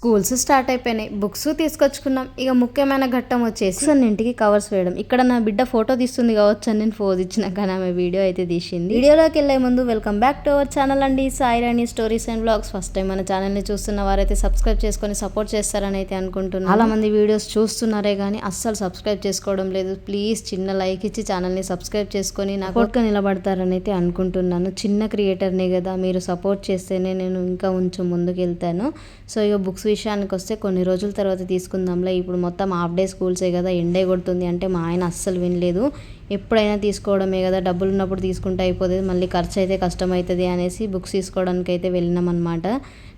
Schools start అయిపోయినాయి. Books తీసుకొచ్చుకున్నాం. ఇక ముఖ్యమైన ఘట్టం వచ్చేసి అన్నింటికి కవర్స్ వేయడం. ఇక్కడ నా బిడ్డ ఫోటో తీస్తుంది కావచ్చు అని నేను ఫోజ్ ఇచ్చిన, కానీ ఆమె వీడియో అయితే తీసింది. వీడియోలోకి వెళ్ళే ముందు welcome back to our channel అండి, Sairani stories and blogs. First time మన ఛానల్ని చూస్తున్న వారైతే సబ్స్క్రైబ్ చేసుకొని సపోర్ట్ చేస్తారని అయితే అనుకుంటున్నాను. చాలా మంది వీడియోస్ చూస్తున్నారే కానీ అస్సలు సబ్స్క్రైబ్ చేసుకోవడం లేదు. ప్లీజ్ చిన్న లైక్ ఇచ్చి ఛానల్ని సబ్స్క్రైబ్ చేసుకొని నాకు సపోర్ట్గా నిలబడతారని అయితే అనుకుంటున్నాను. చిన్న క్రియేటర్నే కదా, మీరు సపోర్ట్ చేస్తేనే నేను ఇంకా కొంచెం ముందుకు వెళ్తాను. సో ఇక బుక్స్ విషయానికి వస్తే కొన్ని రోజుల తర్వాత తీసుకుందాంలే, ఇప్పుడు మొత్తం హాఫ్ డే స్కూల్సే కదా, ఎండే కొడుతుంది అంటే మా ఆయన అస్సలు వినలేదు. ఎప్పుడైనా తీసుకోవడమే కదా, డబ్బులు ఉన్నప్పుడు తీసుకుంటే అయిపోతుంది, మళ్ళీ ఖర్చు అయితే కష్టమవుతుంది అనేసి బుక్స్ తీసుకోవడానికి అయితే వెళ్ళినాం అనమాట.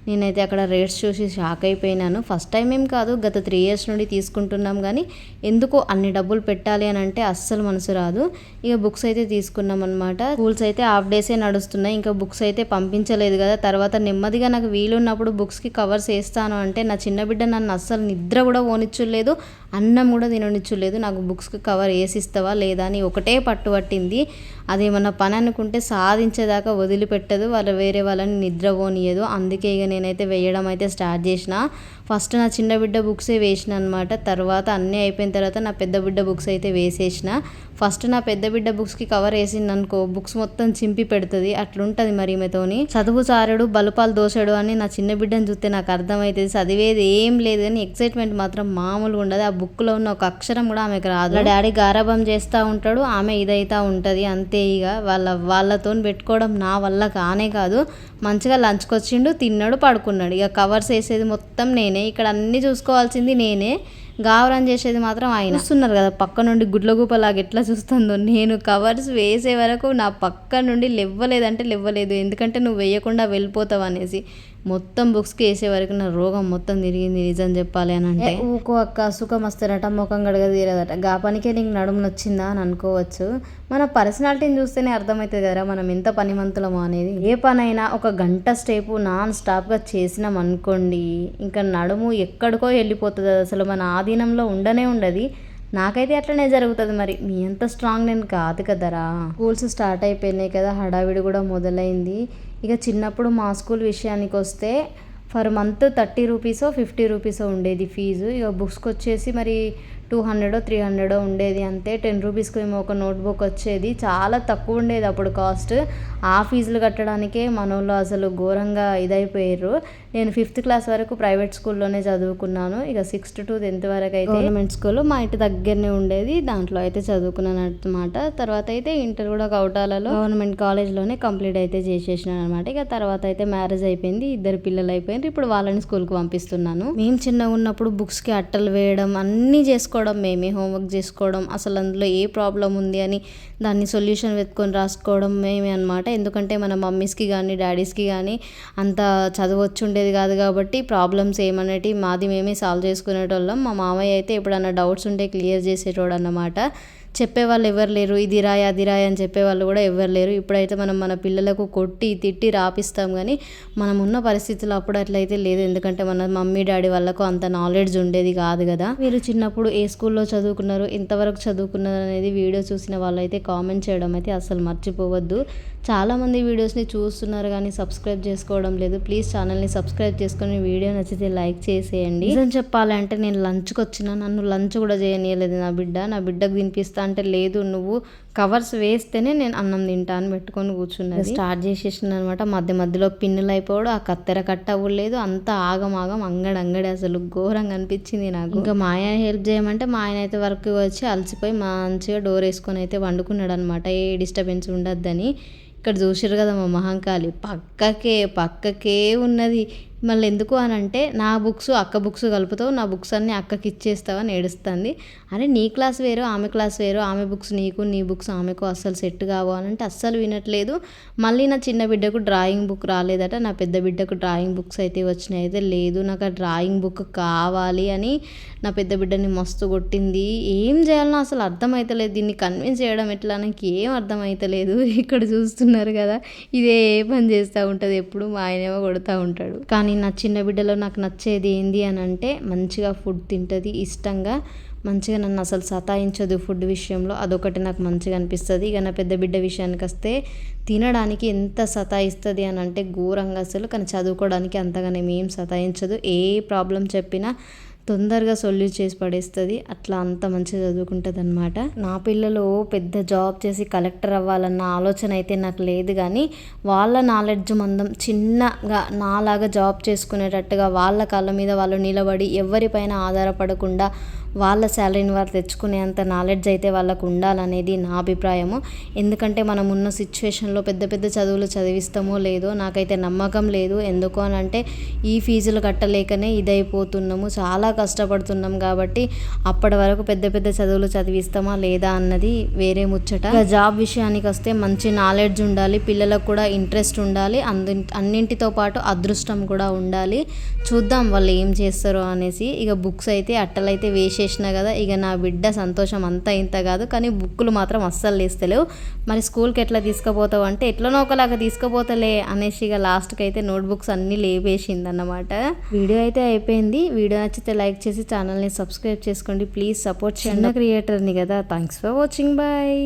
నేనైతే అక్కడ రేట్స్ చూసి షాక్ అయిపోయినాను. ఫస్ట్ టైం ఏం కాదు, గత 3 years నుండి తీసుకుంటున్నాం, కానీ ఎందుకో అన్ని డబ్బులు పెట్టాలి అని అంటే అస్సలు మనసు రాదు. ఇక బుక్స్ అయితే తీసుకున్నాం అనమాట. స్కూల్స్ అయితే హాఫ్ డేసే నడుస్తున్నాయి, ఇంకా బుక్స్ అయితే పంపించలేదు కదా. తర్వాత నెమ్మదిగా నాకు వీలున్నప్పుడు బుక్స్కి కవర్స్ వేస్తాను అంటే నా చిన్న బిడ్డ నన్ను అస్సలు నిద్ర కూడా పోనిచ్చులేదు, అన్నం కూడా తిననిచ్చులేదు. నాకు బుక్స్కి కవర్ వేసిస్తావా లేదా అని ఒకటే పట్టుబట్టింది. అదేమన్నా పని అనుకుంటే సాధించేదాకా వదిలిపెట్టదు, వేరే వాళ్ళని నిద్ర పోనీయదు. అందుకే ఇక నేనైతే వేయడం అయితే స్టార్ట్ చేసిన. ఫస్ట్ నా చిన్న బిడ్డ బుక్సే వేసిన అనమాట. తర్వాత అన్నీ అయిపోయిన తర్వాత నా పెద్ద బిడ్డ బుక్స్ అయితే వేసేసిన. ఫస్ట్ నా పెద్ద బిడ్డ బుక్స్కి కవర్ వేసింది అనుకో, బుక్స్ మొత్తం చింపి పెడుతుంది, అట్లుంటుంది మరి ఈమెతోని. చదువు చారడు బలుపాలు దోశాడు అని నా చిన్న బిడ్డను చూస్తే నాకు అర్థమవుతుంది. చదివేది ఏం లేదు కానీ ఎక్సైట్మెంట్ మాత్రం మామూలుగా ఉండదు. ఆ బుక్లో ఉన్న ఒక అక్షరం కూడా ఆమెకు రాదు. డాడీ గారాబం చేస్తూ ఉంటాడు, ఆమె ఇదైతా ఉంటుంది అంతే. ఇక వాళ్ళతో పెట్టుకోవడం నా వల్ల కానే కాదు. మంచిగా లంచ్కి వచ్చిండు, తిన్నాడు, పడుకున్నాడు. ఇక కవర్స్ వేసేది మొత్తం నేనే, ఇక్కడ అన్నీ చూసుకోవాల్సింది నేనే, గావరం చేసేది మాత్రం ఆయన. చూస్తున్నారు కదా పక్క నుండి గుడ్లగూపలాగా ఎట్లా చూస్తుందో. నేను కవర్స్ వేసే వరకు నా పక్క నుండి లేవ్వలేదంటే లేవ్వలేదు, ఎందుకంటే నువ్వు వేయకుండా వెళ్ళిపోతావు అనేసి. మొత్తం బుక్స్కి వేసే వరకు నా రోగం మొత్తం తిరిగింది నిజం చెప్పాలి అని అంటే. ఊకో అక్క, సుఖం వస్తారట ముఖం గడగ తీరదట, గా పనికే నీకు నడుము నొచ్చిందా అని అనుకోవచ్చు. మన పర్సనాలిటీని చూస్తేనే అర్థమవుతుంది కదా మనం ఎంత పనిమంతులమో అనేది. ఏ పనైనా ఒక గంట సేపు నాన్ స్టాప్గా చేసినాం అనుకోండి, ఇంకా నడుము ఎక్కడికో వెళ్ళిపోతుంది, అసలు మన ఆధీనంలో ఉండనే ఉండదు. నాకైతే అట్లనే జరుగుతుంది, మరి మీ అంత స్ట్రాంగ్ నేను కాదు కదరా. స్కూల్స్ స్టార్ట్ అయిపోయినాయి కదా, హడావిడి కూడా మొదలైంది. ఇక చిన్నప్పుడు మా స్కూల్ విషయానికి వస్తే ఫర్ మంత్ 30 rupees 50 rupees ఉండేది ఫీజు. ఇక బుక్స్కి వచ్చేసి మరి 200 300 ఉండేది అంతే. 10 rupeesకి ఏమో ఒక నోట్బుక్ వచ్చేది, చాలా తక్కువ ఉండేది అప్పుడు కాస్ట్. ఆ ఫీజులు కట్టడానికే మనోళ్ళు అసలు ఘోరంగా ఇదైపోయారు. నేను 5th class వరకు ప్రైవేట్ స్కూల్లోనే చదువుకున్నాను. ఇక 6th to 10th వరకు అయితే గవర్నమెంట్ స్కూల్ మా ఇంటి దగ్గరనే ఉండేది, దాంట్లో అయితే చదువుకున్నాను అనమాట. తర్వాత అయితే ఇంటర్ కూడా కౌటాలలో గవర్నమెంట్ కాలేజ్లోనే కంప్లీట్ అయితే చేసేసినాను అనమాట. ఇక తర్వాత అయితే మ్యారేజ్ అయిపోయింది, 2 పిల్లలు అయిపోయింది. ఇప్పుడు వాళ్ళని స్కూల్కి పంపిస్తున్నాను. మేము చిన్నగా ఉన్నప్పుడు బుక్స్కి అట్టలు వేయడం అన్నీ చేసుకోవడం, మేమే హోంవర్క్ చేసుకోవడం, అసలు అందులో ఏ ప్రాబ్లం ఉంది అని దాన్ని సొల్యూషన్ వెతుకొని రాసుకోవడం మేమే అనమాట. ఎందుకంటే మన మమ్మీస్కి కానీ డాడీస్కి కానీ అంత చదువు వచ్చి ఉండేది కాదు కాబట్టి ప్రాబ్లమ్స్ ఏమనేటి మాది మేమే సాల్వ్ చేసుకునేటోళ్ళం. మా మామయ్య అయితే ఎప్పుడన్నా డౌట్స్ ఉంటే క్లియర్ చేసేటోడు అన్నమాట. చెప్పేవాళ్ళు ఎవరు లేరు, ఇది రాయి అది రాయి అని చెప్పేవాళ్ళు కూడా ఎవరు లేరు. ఇప్పుడైతే మనం మన పిల్లలకు కొట్టి తిట్టి రాపిస్తాం, కానీ మనం ఉన్న పరిస్థితుల్లో అప్పుడు అట్లయితే లేదు, ఎందుకంటే మన మమ్మీ డాడీ వాళ్ళకు అంత నాలెడ్జ్ ఉండేది కాదు కదా. మీరు చిన్నప్పుడు ఏ స్కూల్లో చదువుకున్నారు, ఎంతవరకు చదువుకున్నారు అనేది వీడియో చూసిన వాళ్ళైతే కామెంట్ చేయడం అయితే అసలు మర్చిపోవద్దు. చాలామంది వీడియోస్ని చూస్తున్నారు కానీ సబ్స్క్రైబ్ చేసుకోవడం లేదు. ప్లీజ్ ఛానల్ని సబ్స్క్రైబ్ చేసుకొని వీడియో నచ్చితే లైక్ చేసేయండి. నిజం చెప్పాలంటే నేను లంచ్కి వచ్చిన, నన్ను లంచ్ కూడా చేయనీయలేదు నా బిడ్డకు తినిపిస్తా అంటే లేదు, నువ్వు కవర్స్ వేస్తేనే నేను అన్నం తింటా అని పెట్టుకొని కూర్చున్నది. స్టార్ట్ చేసేసిన అనమాట. మధ్యలో పిన్నులు అయిపోవడం, ఆ కత్తెర కట్ట అవ్వలేదు, అంతా ఆగమాగం అంగడి అసలు ఘోరంగా అనిపించింది నాకు. ఇంకా మా ఆయన హెల్ప్ చేయమంటే మా ఆయన అయితే వర్క్ వచ్చి అలసిపోయి మంచిగా డోర్ వేసుకొని అయితే వండుకున్నాడు అనమాట, ఏ డిస్టర్బెన్స్ ఉండద్దని. ఇక్కడ చూసారు కదా మా మహంకాళి పక్కకే ఉన్నది. మళ్ళీ ఎందుకు అని అంటే నా బుక్స్ అక్క బుక్స్ కలుపుతావు, నా బుక్స్ అన్నీ అక్కకి ఇచ్చేస్తావని ఏడుస్తుంది. అరే నీ క్లాస్ వేరు ఆమె క్లాస్ వేరు, ఆమె బుక్స్ నీకు నీ బుక్స్ ఆమెకు అస్సలు సెట్ కావు అని అంటే అస్సలు వినట్లేదు. మళ్ళీ నా చిన్న బిడ్డకు డ్రాయింగ్ బుక్ రాలేదట, నా పెద్ద బిడ్డకు డ్రాయింగ్ బుక్స్ అయితే వచ్చినాయి. అయితే లేదు నాకు ఆ డ్రాయింగ్ బుక్ కావాలి అని నా పెద్ద బిడ్డని మస్తు కొట్టింది. ఏం చేయాలనో అసలు అర్థమవుతలేదు, దీన్ని కన్విన్స్ చేయడం ఎట్లా నాకు ఏం అర్థమవుతలేదు. ఇక్కడ చూస్తున్నారు కదా, ఇదే పని చేస్తూ ఉంటుంది ఎప్పుడు, మా ఆయనేమో కొడుతూ ఉంటాడు. కానీ కానీ నా చిన్న బిడ్డలో నాకు నచ్చేది ఏంది అని అంటే మంచిగా ఫుడ్ తింటుంది ఇష్టంగా, మంచిగా నన్ను అసలు సతాయించదు ఫుడ్ విషయంలో. అదొకటి నాకు మంచిగా అనిపిస్తుంది. ఇక నా పెద్ద బిడ్డ విషయానికి వస్తే తినడానికి ఎంత సతాయిస్తుంది అని అంటే ఘోరంగా అసలు. కానీ చదువుకోవడానికి అంతగానే ఏం సతాయించదు. ఏ ప్రాబ్లం చెప్పినా తొందరగా సొల్యూట్ చేసి పడేస్తుంది. అట్లా అంత మంచిగా చదువుకుంటుంది అనమాట. నా పిల్లలు పెద్ద జాబ్ చేసి కలెక్టర్ అవ్వాలన్న ఆలోచన అయితే నాకు లేదు, కానీ వాళ్ళ నాలెడ్జ్ మందం చిన్నగా నాలాగా జాబ్ చేసుకునేటట్టుగా వాళ్ళ కాళ్ళ మీద వాళ్ళు నిలబడి ఎవరిపైన ఆధారపడకుండా వాళ్ళ శాలరీని వారు తెచ్చుకునేంత నాలెడ్జ్ అయితే వాళ్ళకు ఉండాలనేది నా అభిప్రాయము. ఎందుకంటే మనం ఉన్న సిచ్యువేషన్లో పెద్ద పెద్ద చదువులు చదివిస్తామో లేదో నాకైతే నమ్మకం లేదు. ఎందుకు అని అంటే ఈ ఫీజులు కట్టలేకనే ఇదైపోతున్నాము, చాలా కష్టపడుతున్నాం. కాబట్టి అప్పటి వరకు పెద్ద పెద్ద చదువులు చదివిస్తామా లేదా అన్నది వేరే ముచ్చట. జాబ్ విషయానికి వస్తే మంచి నాలెడ్జ్ ఉండాలి, పిల్లలకు కూడా ఇంట్రెస్ట్ ఉండాలి, అన్నింటితో పాటు అదృష్టం కూడా ఉండాలి. చూద్దాం వాళ్ళు ఏం చేస్తారో అనేసి. ఇక బుక్స్ అయితే అట్టలైతే వేసేసిన కదా. ఇక నా బిడ్డ సంతోషం అంతా ఇంత కాదు, కానీ బుక్కులు మాత్రం అస్సలు లేస్తలేవు. మరి స్కూల్కి ఎట్లా తీసుకుపోతావు అంటే ఎట్లనో ఒకలాగా తీసుకుపోతలే అనేసి ఇక లాస్ట్కి అయితే నోట్బుక్స్ అన్నీ లేపేసింది అన్నమాట. వీడియో అయితే అయిపోయింది. వీడియో నచ్చితే లైక్ చేసి ఛానల్ని సబ్స్క్రైబ్ చేసుకోండి ప్లీజ్. సపోర్ట్ చిన్న క్రియేటర్ని కదా. Thanks for watching, bye.